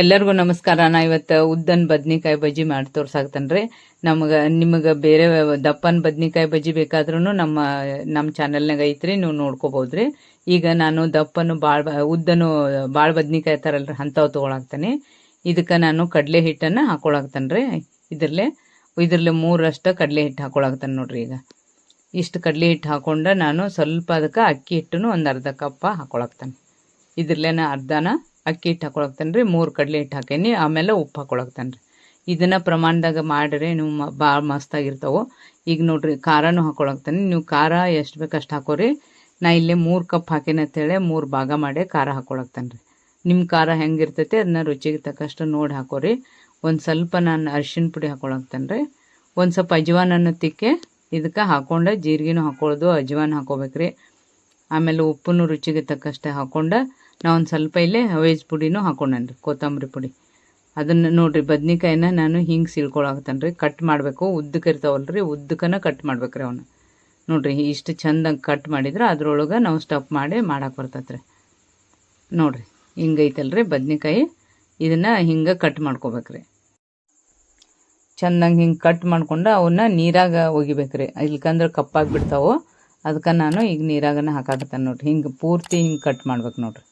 ಎಲ್ಲರಿಗೂ ನಮಸ್ಕಾರ. ನಾ ಇವತ್ತು ಉದ್ದನ್ ಬದ್ನಿಕಾಯಿ ಬಜ್ಜಿ ಮಾಡಿ ತೋರ್ಸಾಕ್ತೇನ್ರಿ. ನಿಮಗೆ ಬೇರೆ ದಪ್ಪನ್ ಬದ್ನಿಕಾಯಿ ಬಜ್ಜಿ ಬೇಕಾದ್ರೂ ನಮ್ಮ ಚಾನೆಲ್ನಾಗ ಐತ್ರಿ, ನೀವು ನೋಡ್ಕೋಬಹುದ್ರಿ. ಈಗ ನಾನು ದಪ್ಪನು ಉದ್ದನು ಬಾಳ್ ಬದ್ನಿಕಾಯಿ ತರಲ್ರಿ ಅಂಥವು ತಗೊಳಾಕ್ತೇನೆ. ಇದಕ್ಕೆ ನಾನು ಕಡಲೆ ಹಿಟ್ಟನ್ನು ಹಾಕೊಳಾಕ್ತೇನ್ರಿ. ಇದ್ರಲ್ಲೇ 3 ಕಡಲೆ ಹಿಟ್ಟು ಹಾಕೊಳಾಕ್ತೇನೆ ನೋಡ್ರಿ. ಈಗ ಇಷ್ಟು ಕಡಲೆ ಹಿಟ್ಟು ಹಾಕೊಂಡ ನಾನು ಸ್ವಲ್ಪ ಅದಕ್ಕೆ ಅಕ್ಕಿ ಹಿಟ್ಟನ್ನು ಒಂದು ಅರ್ಧ ಕಪ್ ಹಾಕೊಳಾಕ್ತೇನೆ. ಇದ್ರಲ್ಲೇನ ಅರ್ಧನ ಅಕ್ಕಿ ಹಿಟ್ಟು ಹಾಕೊಳಾಕ್ತೇನೆ ರೀ. 3 ಕಡಲೆ ಹಿಟ್ಟು ಹಾಕೇನಿ. ಆಮೇಲೆ ಉಪ್ಪು ಹಾಕೊಳಾಕ್ತೇನೆ ರೀ. ಇದನ್ನು ಪ್ರಮಾಣದಾಗ ಮಾಡಿರಿ ನೀವು ಭಾಳ ಮಸ್ತಾಗಿರ್ತಾವೆ. ಈಗ ನೋಡ್ರಿ ಖಾರನೂ ಹಾಕೊಳಾಕ್ತೇನೆ. ನೀವು ಖಾರ ಎಷ್ಟು ಬೇಕು ಅಷ್ಟು ಹಾಕೋರಿ. ನಾ ಇಲ್ಲೇ 3 ಕಪ್ ಹಾಕೇನೆ ಅಂತೇಳಿ 3 ಭಾಗ ಮಾಡಿ ಖಾರ ಹಾಕೊಳಾಕ್ತೇನೆ ರೀ. ನಿಮ್ಮ ಖಾರ ಹೆಂಗಿರ್ತೈತೆ ಅದನ್ನ ರುಚಿಗೆ ತಕ್ಕಷ್ಟು ನೋಡಿ ಹಾಕೋರಿ. ಒಂದು ಸ್ವಲ್ಪ ನಾನು ಅರಿಶಿನ ಪುಡಿ ಹಾಕೊಳಾಕ್ತೇನೆ ರೀ. ಒಂದು ಸ್ವಲ್ಪ ಅಜ್ವಾನನ್ನು ತಿಕ್ಕೆ ಇದಕ್ಕೆ ಹಾಕೊಂಡೆ ಜೀರಿಗೆನೂ ಹಾಕೊಳ್ಳೋದು, ಅಜ್ವಾನ ಹಾಕೋಬೇಕ್ರಿ. ಆಮೇಲೆ ಉಪ್ಪನ್ನು ರುಚಿಗೆ ತಕ್ಕಷ್ಟೇ ಹಾಕೊಂಡೆ ನಾ ಒಂದು ಸ್ವಲ್ಪ ಇಲ್ಲೇ ವೇಜ್ ಪುಡಿನೂ ಹಾಕೊಂಡೇನಿ ರೀ, ಕೊತ್ತಂಬರಿ ಪುಡಿ. ಅದನ್ನು ನೋಡಿರಿ ಬದ್ನಿಕಾಯಿನ ನಾನು ಹಿಂಗೆ ಸೀಳ್ಕೊಳಾಕ್ತೇನೆ ರೀ. ಕಟ್ ಮಾಡಬೇಕು, ಉದ್ದಕ್ಕೆ ಇರ್ತಾವಲ್ರಿ, ಉದ್ದಕ್ಕನ ಕಟ್ ಮಾಡ್ಬೇಕ್ರಿ ಅವನ್ನ. ನೋಡಿರಿ ಇಷ್ಟು ಚಂದಂಗೆ ಕಟ್ ಮಾಡಿದ್ರೆ ಅದ್ರೊಳಗೆ ನಾವು ಸ್ಟಫ್ ಮಾಡಿ ಮಾಡಕ್ಕೆ ಬರ್ತೈತೆ ರೀ. ನೋಡಿರಿ ಹಿಂಗೈತಲ್ರಿ ಬದ್ನಿಕಾಯಿ. ಇದನ್ನು ಹಿಂಗೆ ಕಟ್ ಮಾಡ್ಕೋಬೇಕ್ರಿ. ಚಂದಂಗೆ ಹಿಂಗೆ ಕಟ್ ಮಾಡ್ಕೊಂಡು ಅವನ್ನ ನೀರಾಗ ಒಗಿಬೇಕ್ರಿ, ಇಲ್ಕಂದ್ರೆ ಕಪ್ಪಾಗಿ ಬಿಡ್ತಾವೆ. ಅದಕ್ಕೆ ನಾನು ಈಗ ನೀರಾಗನ ಹಾಕಾಕತ್ತೇನೆ ನೋಡಿರಿ. ಹಿಂಗೆ ಪೂರ್ತಿ ಹಿಂಗೆ ಕಟ್ ಮಾಡ್ಬೇಕು ನೋಡಿರಿ.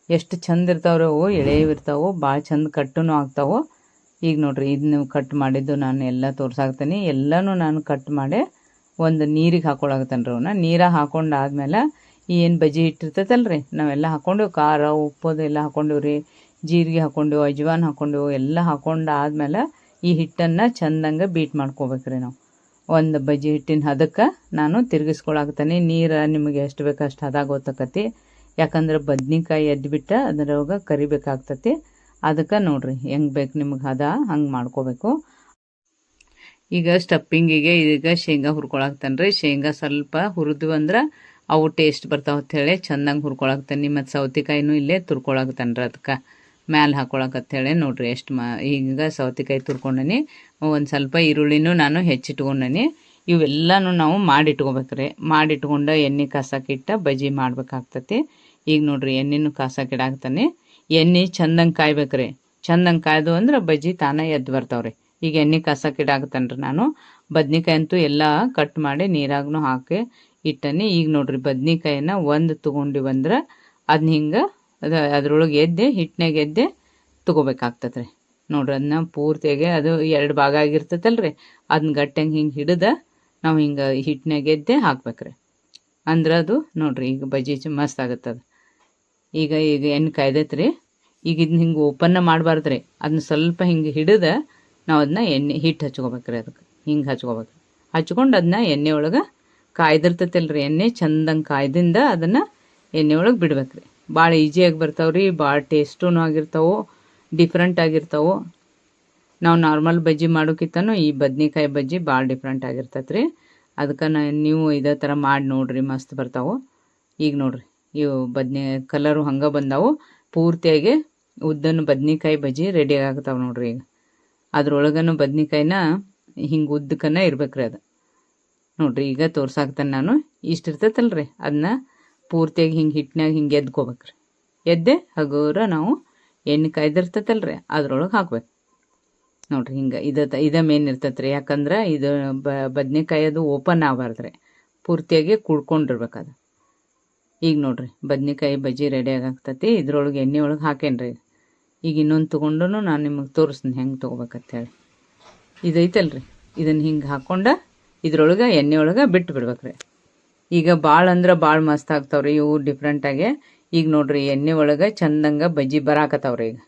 ಎಷ್ಟು ಚಂದ ಇರ್ತಾವ್ರಿ ಅವು, ಎಳೆವಿರ್ತಾವೆ, ಭಾಳ ಚಂದ ಕಟ್ಟೂ ಆಗ್ತಾವೆ. ಈಗ ನೋಡಿರಿ ಇದನ್ನು ಕಟ್ ಮಾಡಿದ್ದು ನಾನು ಎಲ್ಲ ತೋರ್ಸಾಕ್ತೇನೆ. ಎಲ್ಲನೂ ನಾನು ಕಟ್ ಮಾಡಿ ಒಂದು ನೀರಿಗೆ ಹಾಕೊಳಾಕತ್ತೇನೆ ರೀ. ಅವನ್ನ ನೀರಾಗ ಹಾಕೊಂಡಾದ್ಮೇಲೆ ಏನು ಬಜ್ಜಿ ಇಟ್ಟಿರ್ತೈತಲ್ರಿ ನಾವೆಲ್ಲ ಹಾಕೊಂಡೆವು, ಖಾರ ಉಪ್ಪು ಅದೆಲ್ಲ ಹಾಕೊಂಡೆವು ರೀ, ಜೀರಿಗೆ ಹಾಕೊಂಡೆವು, ಅಜ್ವಾನ ಹಾಕೊಂಡೆವು. ಎಲ್ಲ ಹಾಕೊಂಡಾದ್ಮೇಲೆ ಈ ಹಿಟ್ಟನ್ನು ಚಂದಂಗೆ ಬೀಟ್ ಮಾಡ್ಕೋಬೇಕ್ರಿ ನಾವು. ಒಂದು ಬಜ್ಜಿ ಹಿಟ್ಟಿನ ಹದಕ್ಕೆ ನಾನು ತಿರುಗಿಸ್ಕೊಳಾಕ್ತೇನೆ. ನೀರು ನಿಮಗೆ ಎಷ್ಟು ಬೇಕು ಅಷ್ಟು ಹದ ಗೊತ್ತಾಕತಿ. ಯಾಕಂದ್ರೆ ಬದ್ನಿಕಾಯಿ ಎದ್ಬಿಟ್ಟು ಅದ್ರೊಳಗೆ ಕರಿಬೇಕಾಗ್ತತಿ. ಅದಕ್ಕೆ ನೋಡಿರಿ ಹೆಂಗೆ ಬೇಕು ನಿಮಗೆ ಹದ ಹಂಗೆ ಮಾಡ್ಕೋಬೇಕು. ಈಗ ಸ್ಟಪ್ಪಿಂಗಿಗೆ ಈಗ ಶೇಂಗಾ ಹುರ್ಕೊಳಾಕ್ತೇನೆ ರೀ. ಶೇಂಗಾ ಸ್ವಲ್ಪ ಹುರಿದ್ವು ಅಂದ್ರೆ ಅವು ಟೇಸ್ಟ್ ಬರ್ತಾವೆ ಅಂಥೇಳಿ ಚೆಂದಂಗೆ ಹುರ್ಕೊಳಾಕ್ತೇನೆ. ಮತ್ತು ಸೌತೆಕಾಯಿನೂ ಇಲ್ಲೇ ತುರ್ಕೊಳಾಕ್ತೇನೆ ರೀ. ಅದಕ್ಕೆ ಮ್ಯಾಲೆ ಹಾಕೊಳಕತ್ತೇಳಿ ನೋಡಿರಿ ಎಷ್ಟು ಈಗ ಸೌತೆಕಾಯಿ ತುರ್ಕೊಂಡನಿ. ಒಂದು ಸ್ವಲ್ಪ ಈರುಳ್ಳಿನೂ ನಾನು ಹೆಚ್ಚಿಟ್ಕೊಂಡನಿ. ಇವೆಲ್ಲನೂ ನಾವು ಮಾಡಿಟ್ಕೋಬೇಕ್ರಿ. ಮಾಡಿಟ್ಕೊಂಡು ಎಣ್ಣೆ ಕಾಸಕ್ಕಿಟ್ಟ ಬಜ್ಜಿ ಮಾಡ್ಬೇಕಾಗ್ತತಿ. ಈಗ ನೋಡಿರಿ ಎಣ್ಣೆನೂ ಕಾಸಕ್ಕಿಡಾಕ್ತಾನೆ. ಎಣ್ಣೆ ಚಂದಂಗೆ ಕಾಯ್ಬೇಕ್ರಿ. ಚಂದಂಗೆ ಕಾಯ್ದು ಅಂದ್ರೆ ಬಜ್ಜಿ ತಾನೇ ಎದ್ದು ಬರ್ತಾವ್ರಿ. ಈಗ ಎಣ್ಣೆ ಕಾಸಕ್ಕಿಡಾಕ್ತಾನೆ ರೀ ನಾನು. ಬದ್ನಿಕಾಯಿ ಅಂತೂ ಎಲ್ಲ ಕಟ್ ಮಾಡಿ ನೀರಾಗೂ ಹಾಕಿ ಇಟ್ಟನಿ. ಈಗ ನೋಡಿರಿ ಬದ್ನಿಕಾಯಿನ ಒಂದು ತೊಗೊಂಡಿವಂದ್ರೆ ಅದನ್ನ ಹಿಂಗೆ ಅದ್ರೊಳಗೆ ಎದ್ದೆ ಹಿಟ್ಟಿನಾಗ ಎದ್ದೆ ತೊಗೋಬೇಕಾಗ್ತದೆ ರೀ. ನೋಡ್ರಿ ಅದನ್ನ ಪೂರ್ತಿಯಾಗಿ ಅದು 2 ಭಾಗ ಆಗಿರ್ತೈತಲ್ರಿ, ಅದನ್ನ ಗಟ್ಟಂಗೆ ಹಿಂಗೆ ಹಿಡಿದ ನಾವು ಹಿಂಗೆ ಹಿಟ್ಟಿನಾಗ ಎದ್ದೆ ಹಾಕ್ಬೇಕ್ರಿ. ಅಂದ್ರೆ ಅದು ನೋಡಿರಿ ಈಗ ಬಜ್ಜಿ ಮಸ್ತ್ ಆಗುತ್ತದು. ಈಗ ಎಣ್ಣೆ ಕಾಯ್ದೈತೆ ರೀ. ಈಗ ಇದನ್ನ ಹಿಂಗೆ ಓಪನ್ನ ಮಾಡಬಾರ್ದು ರೀ. ಅದನ್ನ ಸ್ವಲ್ಪ ಹಿಂಗೆ ಹಿಡಿದ ನಾವು ಅದನ್ನ ಹಿಟ್ಟು ಹಚ್ಕೋಬೇಕ್ರಿ. ಅದಕ್ಕೆ ಹಿಂಗೆ ಹಚ್ಕೋಬೇಕು. ಹಚ್ಕೊಂಡು ಅದನ್ನ ಎಣ್ಣೆ ಒಳಗೆ ಕಾಯ್ದಿರ್ತೈತಲ್ರಿ, ಎಣ್ಣೆ ಚಂದಂಗೆ ಕಾಯ್ದಿಂದ ಅದನ್ನು ಎಣ್ಣೆ ಒಳಗೆ ಬಿಡ್ಬೇಕ್ರಿ. ಭಾಳ ಈಜಿಯಾಗಿ ಬರ್ತಾವ್ರಿ, ಭಾಳ ಟೇಸ್ಟೂ ಆಗಿರ್ತಾವೆ, ಡಿಫ್ರೆಂಟ್ ಆಗಿರ್ತಾವೆ. ನಾವು ನಾರ್ಮಲ್ ಬಜ್ಜಿ ಮಾಡೋಕ್ಕಿಂತನೂ ಈ ಬದ್ನಿಕಾಯಿ ಬಜ್ಜಿ ಭಾಳ ಡಿಫ್ರೆಂಟ್ ಆಗಿರ್ತೈತೆ ರೀ. ಅದಕ್ಕೆ ನೀವು ಇದೇ ಥರ ಮಾಡಿ ನೋಡಿರಿ, ಮಸ್ತ್ ಬರ್ತಾವೆ. ಈಗ ನೋಡಿರಿ ಇವು ಕಲರು ಹಂಗೆ ಬಂದಾವು. ಪೂರ್ತಿಯಾಗಿ ಉದ್ದನ ಬದ್ನಿಕಾಯಿ ಬಜ್ಜಿ ರೆಡಿ ಆಗ್ತಾವೆ ನೋಡಿರಿ. ಈಗ ಅದ್ರೊಳಗನು ಬದ್ನಿಕಾಯಿನ ಹಿಂಗೆ ಉದ್ದಕ್ಕನ ಇರ್ಬೇಕ್ರಿ. ಅದು ನೋಡಿರಿ ಈಗ ತೋರ್ಸಾಕ್ತೇನೆ ನಾನು. ಇಷ್ಟು ಇರ್ತೈತಲ್ರಿ ಅದನ್ನ ಪೂರ್ತಿಯಾಗಿ ಹಿಂಗೆ ಹಿಟ್ಟಿನಾಗ ಹಿಂಗೆ ಎದ್ಕೋಬೇಕ್ರಿ. ಎದ್ದೆ ಹಗುರ ನಾವು ಎಣ್ಣೆ ಕಾಯ್ದಿರ್ತೈತಲ್ರಿ ಅದ್ರೊಳಗೆ ಹಾಕ್ಬೇಕು. ನೋಡಿರಿ ಹಿಂಗೆ ಇದೇ ಮೇನ್ ಇರ್ತೈತೆ ರೀ. ಯಾಕಂದ್ರೆ ಇದು ಬದ್ನಿಕಾಯಿ ಅದು ಓಪನ್ ಆಗಬಾರ್ದು ರೀ, ಪೂರ್ತಿಯಾಗಿ ಕುಡ್ಕೊಂಡಿರ್ಬೇಕದು. ಈಗ ನೋಡಿರಿ ಬದ್ನಿಕಾಯಿ ಬಜ್ಜಿ ರೆಡಿ ಆಗಾಕ್ತತಿ. ಇದ್ರೊಳಗೆ ಎಣ್ಣೆ ಒಳಗೆ ಹಾಕೇನ್ರಿ. ಈಗ ಇನ್ನೊಂದು ತೊಗೊಂಡು ನಾನು ನಿಮಗೆ ತೋರಿಸ್ತೀನಿ ಹೆಂಗೆ ತೊಗೋಬೇಕಂತೇಳಿ. ಇದೈತಲ್ರಿ ಇದನ್ನು ಹಿಂಗೆ ಹಾಕ್ಕೊಂಡು ಇದ್ರೊಳಗೆ ಎಣ್ಣೆ ಒಳಗೆ ಬಿಟ್ಟು ಬಿಡ್ಬೇಕ್ರಿ. ಈಗ ಭಾಳ ಅಂದ್ರೆ ಭಾಳ ಮಸ್ತ್ ಆಗ್ತಾವ್ರಿ ಇವು ಡಿಫ್ರೆಂಟಾಗಿ. ಈಗ ನೋಡಿರಿ ಎಣ್ಣೆ ಒಳಗೆ ಚಂದಂಗೆ ಬಜ್ಜಿ ಬರಾಕತ್ತಾವ್ರಿ. ಈಗ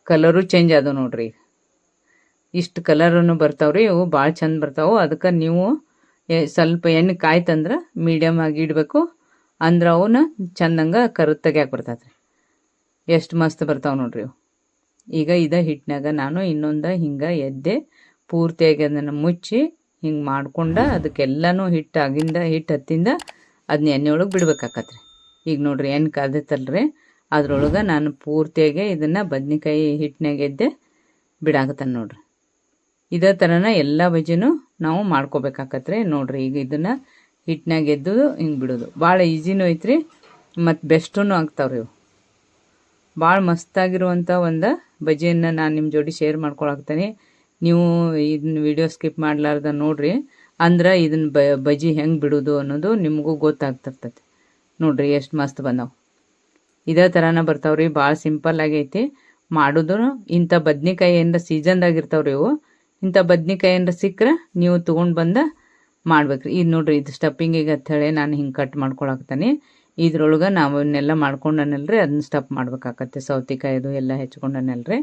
ಕಲರು ಚೇಂಜ್ ಆದವು ನೋಡಿರಿ. ಈಗ ಇಷ್ಟು ಕಲರನ್ನು ಬರ್ತಾವ್ರಿ, ಇವು ಭಾಳ ಚಂದ ಬರ್ತಾವೆ. ಅದಕ್ಕೆ ನೀವು ಸ್ವಲ್ಪ ಎಣ್ಣೆ ಕಾಯ್ತಂದ್ರೆ ಮೀಡಿಯಮ್ ಆಗಿ ಇಡಬೇಕು. ಅಂದ್ರೆ ಅವನ್ನ ಚಂದಂಗೆ ತೆಗ್ಯಾಕೆ ಬರ್ತೈತೆ ರೀ. ಎಷ್ಟು ಮಸ್ತ್ ಬರ್ತಾವೆ ನೋಡ್ರಿ ಇವು. ಈಗ ಹಿಟ್ಟಿನಾಗ ನಾನು ಇನ್ನೊಂದು ಹಿಂಗೆ ಎದ್ದೆ ಪೂರ್ತಿಯಾಗಿ ಅದನ್ನು ಮುಚ್ಚಿ ಹಿಂಗೆ ಮಾಡ್ಕೊಂಡು ಅದಕ್ಕೆಲ್ಲನೂ ಹಿಟ್ಟು ಹತ್ತಿಂದ ಅದನ್ನ ಎಣ್ಣೆ ಒಳಗೆ ಬಿಡ್ಬೇಕಾಕತ್ರಿ. ಈಗ ನೋಡಿರಿ ಎಣ್ಣೆ ಕಾದೈತಲ್ರಿ ಅದ್ರೊಳಗೆ ನಾನು ಪೂರ್ತಿಯಾಗಿ ಇದನ್ನು ಬದ್ನಿಕಾಯಿ ಹಿಟ್ಟಿನಾಗ ಎದ್ದೆ ಬಿಡಾಕತ್ತಾನೆ ನೋಡ್ರಿ. ಇದೇ ಥರನ ಎಲ್ಲ ಬಜ್ಜಿನೂ ನಾವು ಮಾಡ್ಕೋಬೇಕಾಕತ್ರಿ. ನೋಡಿರಿ ಈಗ ಇದನ್ನು ಹಿಟ್ಟಿನಾಗ ಎದ್ದು ಹಿಂಗೆ ಬಿಡೋದು ಭಾಳ ಈಸಿನೂ ಐತ್ರಿ, ಮತ್ತು ಬೆಸ್ಟೂ ಆಗ್ತಾವ್ರಿ ಇವು. ಭಾಳ ಮಸ್ತಾಗಿರುವಂಥ ಒಂದು ಬಜ್ಜಿಯನ್ನು ನಾನು ನಿಮ್ಮ ಜೋಡಿ ಶೇರ್ ಮಾಡ್ಕೊಳಕ್ತೀನಿ. ನೀವು ಇದನ್ನ ವಿಡಿಯೋ ಸ್ಕಿಪ್ ಮಾಡಲಾರ್ದ ನೋಡ್ರಿ, ಅಂದ್ರೆ ಇದನ್ನ ಬಜ್ಜಿ ಹೆಂಗೆ ಬಿಡೋದು ಅನ್ನೋದು ನಿಮಗೂ ಗೊತ್ತಾಗ್ತಿರ್ತೈತಿ. ನೋಡ್ರಿ ಎಷ್ಟು ಮಸ್ತ್ ಬಂದವು. ಇದೇ ಥರನ ಬರ್ತಾವ್ರಿ, ಭಾಳ ಸಿಂಪಲ್ ಆಗೈತಿ ಮಾಡೋದು. ಇಂಥ ಬದ್ನಿಕಾಯಿ ಏನಾರ ಸೀಸನ್ದಾಗಿರ್ತಾವ್ರಿ ಇವು. ಇಂಥ ಬದ್ನಿಕಾಯಿ ಏನಾರ ಸಿಕ್ಕರೆ ನೀವು ತೊಗೊಂಡು ಬಂದ ಮಾಡ್ಬೇಕ್ರಿ. ಇದು ನೋಡ್ರಿ, ಇದು ಸ್ಟಫಿಂಗಿಗೆ ಹೇಳಿ ನಾನು ಹಿಂಗೆ ಕಟ್ ಮಾಡ್ಕೊಳಕ್ತೀನಿ. ಇದ್ರೊಳಗೆ ನಾವು ಇವನ್ನೆಲ್ಲ ಮಾಡ್ಕೊಂಡನಲ್ರಿ, ಅದನ್ನ ಸ್ಟಫ್ ಮಾಡ್ಬೇಕಾಗತ್ತೆ. ಸೌತೆಕಾಯಿದು ಎಲ್ಲ ಹೆಚ್ಕೊಂಡನಲ್ರಿ,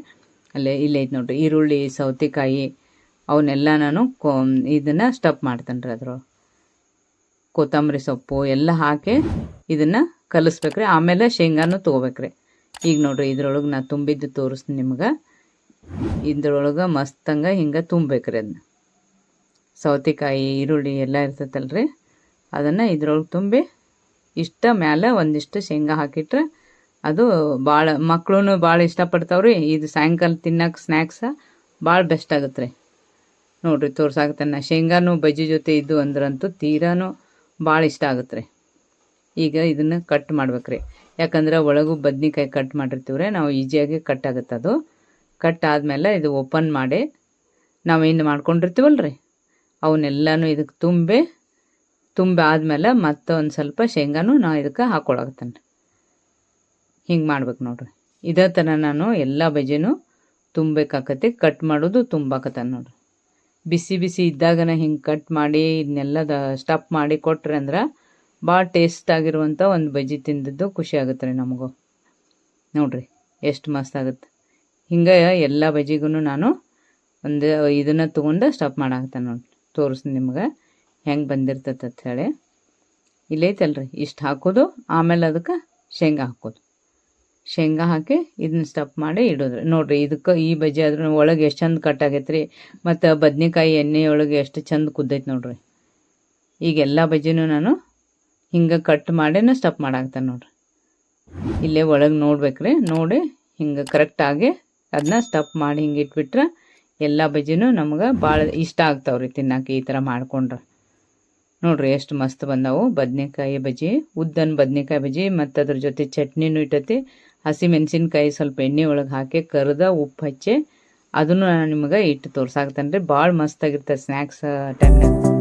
ಅಲ್ಲೇ ಇಲ್ಲೇ ಐತೆ ನೋಡ್ರಿ. ಈರುಳ್ಳಿ, ಸೌತೆಕಾಯಿ ಅವನ್ನೆಲ್ಲ ನಾನು ಇದನ್ನು ಸ್ಟಫ್ ಮಾಡ್ತೇನೆ ರೀ. ಅದ್ರೊಳಗೆ ಕೊತ್ತಂಬರಿ ಸೊಪ್ಪು ಎಲ್ಲ ಹಾಕಿ ಇದನ್ನು ಕಲಿಸ್ಬೇಕ್ರಿ. ಆಮೇಲೆ ಶೇಂಗಾನು ತೊಗೋಬೇಕ್ರಿ. ಈಗ ನೋಡ್ರಿ, ಇದ್ರೊಳಗೆ ನಾ ತುಂಬಿದ್ದು ತೋರಿಸ್ತೀನಿ ನಿಮ್ಗೆ. ಇದ್ರೊಳಗೆ ಮಸ್ತಂಗೆ ಹಿಂಗೆ ತುಂಬಬೇಕ್ರಿ. ಅದನ್ನ ಸೌತೆಕಾಯಿ, ಈರುಳ್ಳಿ ಎಲ್ಲ ಇರ್ತೈತಲ್ರಿ, ಅದನ್ನು ಇದ್ರೊಳಗೆ ತುಂಬಿ ಇಷ್ಟ ಮ್ಯಾಲೆ ಒಂದಿಷ್ಟು ಶೇಂಗಾ ಹಾಕಿಟ್ರೆ ಅದು ಭಾಳ ಮಕ್ಕಳು ಭಾಳ ಇಷ್ಟಪಡ್ತಾವ್ರಿ. ಇದು ಸಾಯಂಕಾಲ ತಿನ್ನಕ್ಕೆ ಸ್ನ್ಯಾಕ್ಸ ಭಾಳ ಬೆಸ್ಟ್ ಆಗುತ್ತೆ ರೀ. ನೋಡಿರಿ ತೋರ್ಸಾಕತ್ತೇನೆ. ಶೇಂಗಾನು ಬಜ್ಜಿ ಜೊತೆ ಇದ್ದು ಅಂದ್ರಂತೂ ತೀರಾನು ಭಾಳ ಇಷ್ಟ ಆಗುತ್ತೆ ರೀ. ಈಗ ಇದನ್ನು ಕಟ್ ಮಾಡ್ಬೇಕ್ರಿ. ಯಾಕಂದ್ರೆ ಒಳಗೂ ಬದ್ನಿಕಾಯಿ ಕಟ್ ಮಾಡಿರ್ತೀವ್ರಿ, ನಾವು ಈಸಿಯಾಗಿ ಕಟ್ ಆಗುತ್ತೆ. ಅದು ಕಟ್ ಆದಮೇಲೆ ಇದು ಓಪನ್ ಮಾಡಿ ನಾವೇನು ಮಾಡ್ಕೊಂಡಿರ್ತೀವಲ್ರಿ ಅವನ್ನೆಲ್ಲನೂ ಇದಕ್ಕೆ ತುಂಬಿ ಆದಮೇಲೆ ಮತ್ತೆ ಒಂದು ಸ್ವಲ್ಪ ಶೇಂಗಾನು ನಾ ಇದಕ್ಕೆ ಹಾಕ್ಕೊಳಕತ್ತೇನೆ. ಹಿಂಗೆ ಮಾಡ್ಬೇಕು ನೋಡ್ರಿ. ಇದೇ ಥರ ನಾನು ಎಲ್ಲ ಬಜ್ಜಿನೂ ತುಂಬಬೇಕಾಕತಿ. ಕಟ್ ಮಾಡೋದು ತುಂಬಾಕತ್ತೇನೆ ನೋಡ್ರಿ. ಬಿಸಿ ಬಿಸಿ ಇದ್ದಾಗನ ಹಿಂಗೆ ಕಟ್ ಮಾಡಿ ಇದನ್ನೆಲ್ಲ ಸ್ಟಫ್ ಮಾಡಿ ಕೊಟ್ರಿ ಅಂದ್ರೆ ಭಾಳ ಟೇಸ್ಟ್ ಆಗಿರುವಂಥ ಒಂದು ಬಜ್ಜಿ ತಿಂದಿದ್ದು ಖುಷಿ ಆಗುತ್ತೆ ರೀ ನಮಗೂ. ನೋಡ್ರಿ ಎಷ್ಟು ಮಸ್ತ್ ಆಗುತ್ತೆ. ಹಿಂಗೆ ಎಲ್ಲ ಬಜ್ಜಿಗೂ ನಾನು ಒಂದು ಇದನ್ನು ತೊಗೊಂಡು ಸ್ಟಫ್ ಮಾಡಾಕತ್ತೇನೆ ನೋಡ್ರಿ. ತೋರಿಸ್ತೀನಿ ನಿಮ್ಗೆ ಹೆಂಗೆ ಬಂದಿರ್ತೈತೆ ಅಂತ ಹೇಳಿ. ಇಲ್ಲೈತಲ್ರಿ, ಇಷ್ಟು ಹಾಕೋದು. ಆಮೇಲೆ ಅದಕ್ಕೆ ಶೇಂಗಾ ಹಾಕೋದು. ಶೇಂಗಾ ಹಾಕಿ ಇದನ್ನ ಸ್ಟಫ್ ಮಾಡಿ ಇಡೋದ್ರಿ. ನೋಡ್ರಿ, ಇದಕ್ಕೆ ಈ ಬಜ್ಜಿ ಆದ್ರೂ ಒಳಗೆ ಎಷ್ಟು ಚಂದ ಕಟ್ ಆಗೈತೆ ರೀ. ಮತ್ತು ಬದ್ನಿಕಾಯಿ ಎಣ್ಣೆಯೊಳಗೆ ಎಷ್ಟು ಚಂದ ಕುದ್ದೈತೆ ನೋಡ್ರಿ. ಈಗ ಎಲ್ಲ ಬಜ್ಜಿನೂ ನಾನು ಹಿಂಗೆ ಕಟ್ ಮಾಡಿನ ಸ್ಟಫ್ ಮಾಡಾಕ್ತೇನೆ ನೋಡ್ರಿ. ಇಲ್ಲೇ ಒಳಗೆ ನೋಡ್ಬೇಕ್ರಿ. ನೋಡಿ ಹಿಂಗೆ ಕರೆಕ್ಟಾಗಿ ಅದನ್ನ ಸ್ಟಫ್ ಮಾಡಿ ಹಿಂಗೆ ಇಟ್ಬಿಟ್ರೆ ಎಲ್ಲ ಬಜ್ಜಿನೂ ನಮ್ಗೆ ಭಾಳ ಇಷ್ಟ ಆಗ್ತಾವ್ರಿ ತಿನ್ನಕ್ಕೆ. ಈ ಥರ ಮಾಡ್ಕೊಂಡ್ರೆ ನೋಡ್ರಿ ಎಷ್ಟು ಮಸ್ತ್ ಬಂದವು ಬದ್ನೆಕಾಯಿ ಬಜ್ಜಿ. ಉದ್ದನ್ ಬದ್ನೆಕಾಯಿ ಬಜ್ಜಿ ಮತ್ತು ಅದ್ರ ಜೊತೆ ಚಟ್ನಿನೂ ಇಟ್ಟೈತಿ. ಹಸಿ ಮೆಣಸಿನ್ಕಾಯಿ ಸ್ವಲ್ಪ ಎಣ್ಣೆ ಒಳಗೆ ಹಾಕಿ ಕರ್ದ ಉಪ್ಪು ಹಚ್ಚಿ ಅದನ್ನು ನಾನು ನಿಮ್ಗೆ ಇಟ್ಟು ತೋರ್ಸಾಕ್ತೇನೆ ರೀ. ಭಾಳ ಮಸ್ತಾಗಿರ್ತದೆ ಸ್ನ್ಯಾಕ್ಸ್ ಟೈಮ್ನಾಗ.